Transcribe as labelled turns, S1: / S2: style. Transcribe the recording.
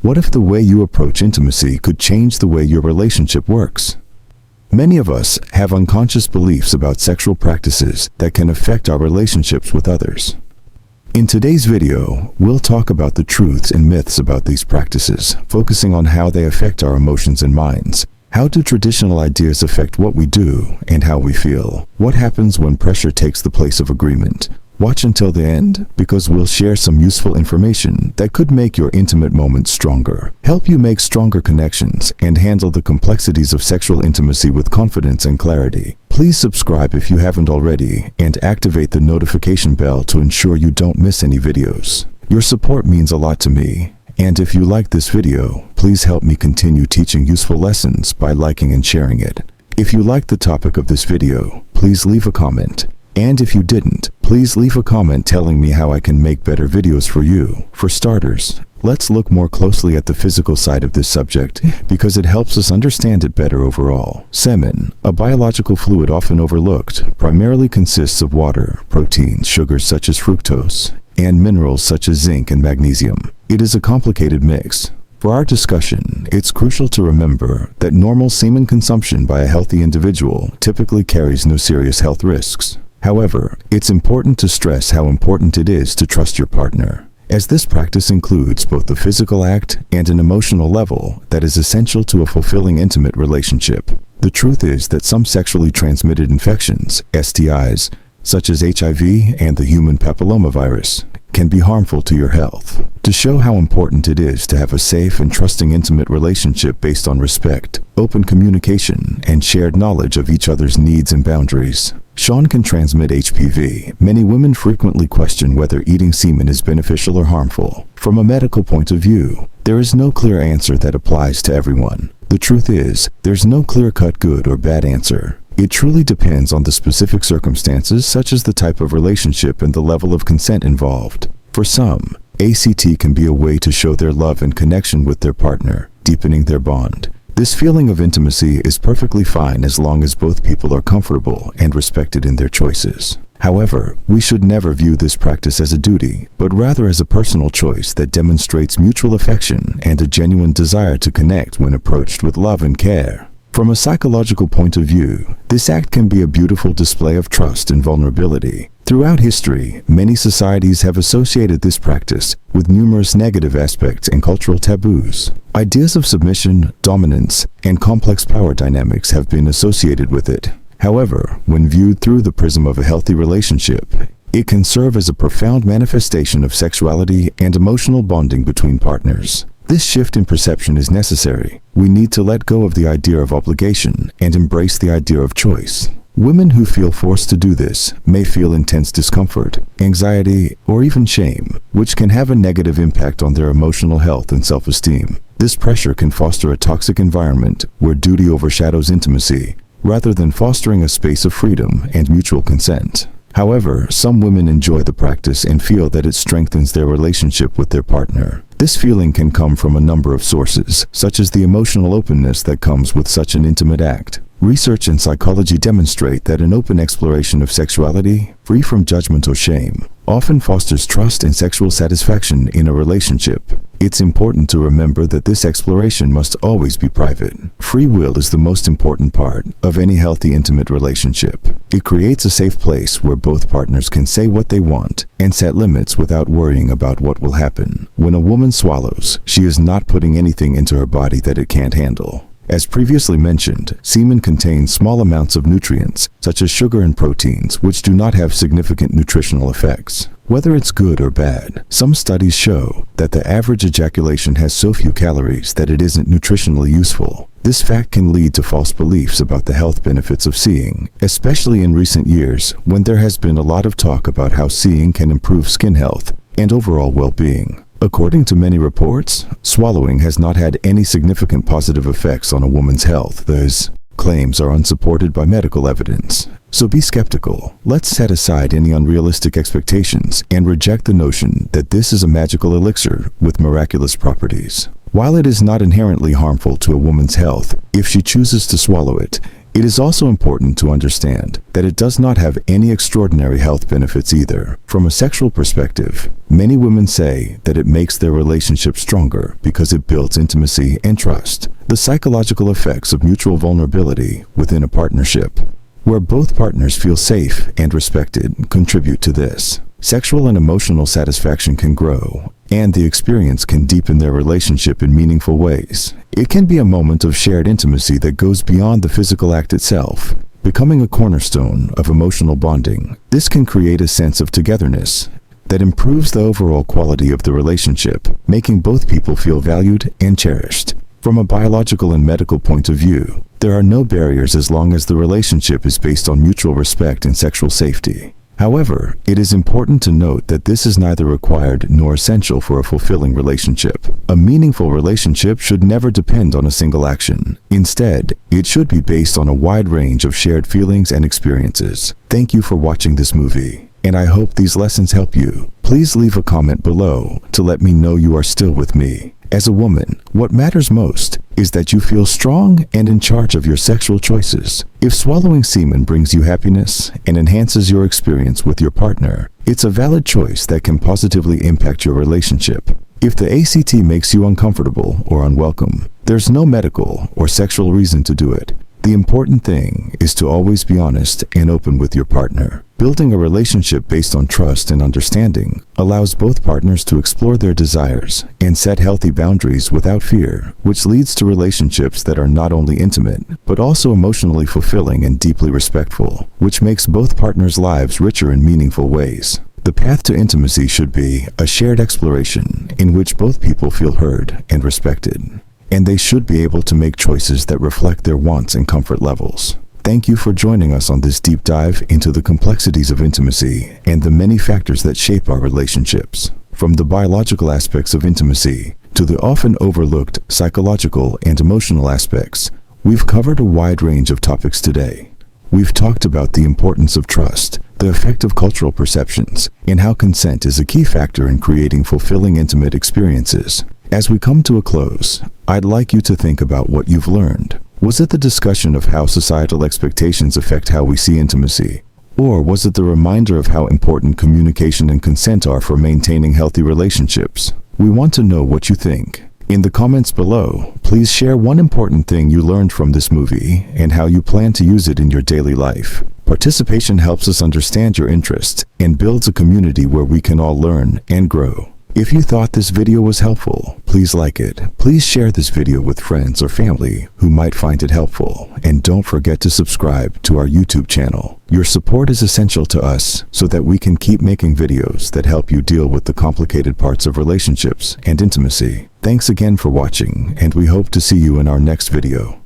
S1: What if the way you approach intimacy could change the way your relationship works? Many of us have unconscious beliefs about sexual practices that can affect our relationships with others. In today's video, we'll talk about the truths and myths about these practices, focusing on how they affect our emotions and minds. How do traditional ideas affect what we do and how we feel? What happens when pressure takes the place of agreement? Watch until the end, because we'll share some useful information that could make your intimate moments stronger, help you make stronger connections, and handle the complexities of sexual intimacy with confidence and clarity. Please subscribe if you haven't already, and activate the notification bell to ensure you don't miss any videos. Your support means a lot to me, and if you like this video, please help me continue teaching useful lessons by liking and sharing it. If you liked the topic of this video, please leave a comment. And if you didn't, please leave a comment telling me how I can make better videos for you. For starters, let's look more closely at the physical side of this subject because it helps us understand it better overall. Semen, a biological fluid often overlooked, primarily consists of water, proteins, sugars such as fructose, and minerals such as zinc and magnesium. It is a complicated mix. For our discussion, it's crucial to remember that normal semen consumption by a healthy individual typically carries no serious health risks. However, it's important to stress how important it is to trust your partner, as this practice includes both a physical act and an emotional level that is essential to a fulfilling intimate relationship. The truth is that some sexually transmitted infections, STIs, such as HIV and the human papillomavirus, can be harmful to your health. To show how important it is to have a safe and trusting intimate relationship based on respect, open communication, and shared knowledge of each other's needs and boundaries, Sean can transmit HPV. Many women frequently question whether eating semen is beneficial or harmful. From a medical point of view, there is no clear answer that applies to everyone. The truth is, there's no clear-cut good or bad answer. It truly depends on the specific circumstances, such as the type of relationship and the level of consent involved. For some, ACT can be a way to show their love and connection with their partner, deepening their bond. This feeling of intimacy is perfectly fine as long as both people are comfortable and respected in their choices. However, we should never view this practice as a duty, but rather as a personal choice that demonstrates mutual affection and a genuine desire to connect when approached with love and care. From a psychological point of view, this act can be a beautiful display of trust and vulnerability. Throughout history, many societies have associated this practice with numerous negative aspects and cultural taboos. Ideas of submission, dominance, and complex power dynamics have been associated with it. However, when viewed through the prism of a healthy relationship, it can serve as a profound manifestation of sexuality and emotional bonding between partners. This shift in perception is necessary. We need to let go of the idea of obligation and embrace the idea of choice. Women who feel forced to do this may feel intense discomfort, anxiety, or even shame, which can have a negative impact on their emotional health and self-esteem. This pressure can foster a toxic environment where duty overshadows intimacy, rather than fostering a space of freedom and mutual consent. However, some women enjoy the practice and feel that it strengthens their relationship with their partner. This feeling can come from a number of sources, such as the emotional openness that comes with such an intimate act. Research and psychology demonstrate that an open exploration of sexuality, free from judgment or shame, often fosters trust and sexual satisfaction in a relationship. It's important to remember that this exploration must always be private. Free will is the most important part of any healthy intimate relationship. It creates a safe place where both partners can say what they want and set limits without worrying about what will happen. When a woman swallows, she is not putting anything into her body that it can't handle. As previously mentioned, semen contains small amounts of nutrients, such as sugar and proteins, which do not have significant nutritional effects. Whether it's good or bad, some studies show that the average ejaculation has so few calories that it isn't nutritionally useful. This fact can lead to false beliefs about the health benefits of seeing, especially in recent years when there has been a lot of talk about how seeing can improve skin health and overall well-being. According to many reports, swallowing has not had any significant positive effects on a woman's health. Those claims are unsupported by medical evidence. So be skeptical. Let's set aside any unrealistic expectations and reject the notion that this is a magical elixir with miraculous properties. While it is not inherently harmful to a woman's health, if she chooses to swallow it, It is also important to understand that it does not have any extraordinary health benefits either. From a sexual perspective, many women say that it makes their relationship stronger because it builds intimacy and trust. The psychological effects of mutual vulnerability within a partnership, where both partners feel safe and respected, contribute to this. Sexual and emotional satisfaction can grow, and the experience can deepen their relationship in meaningful ways. It can be a moment of shared intimacy that goes beyond the physical act itself, becoming a cornerstone of emotional bonding. This can create a sense of togetherness that improves the overall quality of the relationship, making both people feel valued and cherished. From a biological and medical point of view, there are no barriers as long as the relationship is based on mutual respect and sexual safety. However, it is important to note that this is neither required nor essential for a fulfilling relationship. A meaningful relationship should never depend on a single action. Instead, it should be based on a wide range of shared feelings and experiences. Thank you for watching this movie, and I hope these lessons help you. Please leave a comment below to let me know you are still with me. As a woman, what matters most is that you feel strong and in charge of your sexual choices. If swallowing semen brings you happiness and enhances your experience with your partner, it's a valid choice that can positively impact your relationship. If the ACT makes you uncomfortable or unwelcome, there's no medical or sexual reason to do it. The important thing is to always be honest and open with your partner. Building a relationship based on trust and understanding allows both partners to explore their desires and set healthy boundaries without fear, which leads to relationships that are not only intimate, but also emotionally fulfilling and deeply respectful, which makes both partners' lives richer in meaningful ways. The path to intimacy should be a shared exploration in which both people feel heard and respected, and they should be able to make choices that reflect their wants and comfort levels. Thank you for joining us on this deep dive into the complexities of intimacy and the many factors that shape our relationships. From the biological aspects of intimacy to the often overlooked psychological and emotional aspects, we've covered a wide range of topics today. We've talked about the importance of trust, the effect of cultural perceptions, and how consent is a key factor in creating fulfilling intimate experiences. As we come to a close, I'd like you to think about what you've learned. Was it the discussion of how societal expectations affect how we see intimacy? Or was it the reminder of how important communication and consent are for maintaining healthy relationships? We want to know what you think. In the comments below, please share one important thing you learned from this movie and how you plan to use it in your daily life. Participation helps us understand your interests and builds a community where we can all learn and grow. If you thought this video was helpful, please like it. Please share this video with friends or family who might find it helpful. And don't forget to subscribe to our YouTube channel. Your support is essential to us so that we can keep making videos that help you deal with the complicated parts of relationships and intimacy. Thanks again for watching, and we hope to see you in our next video.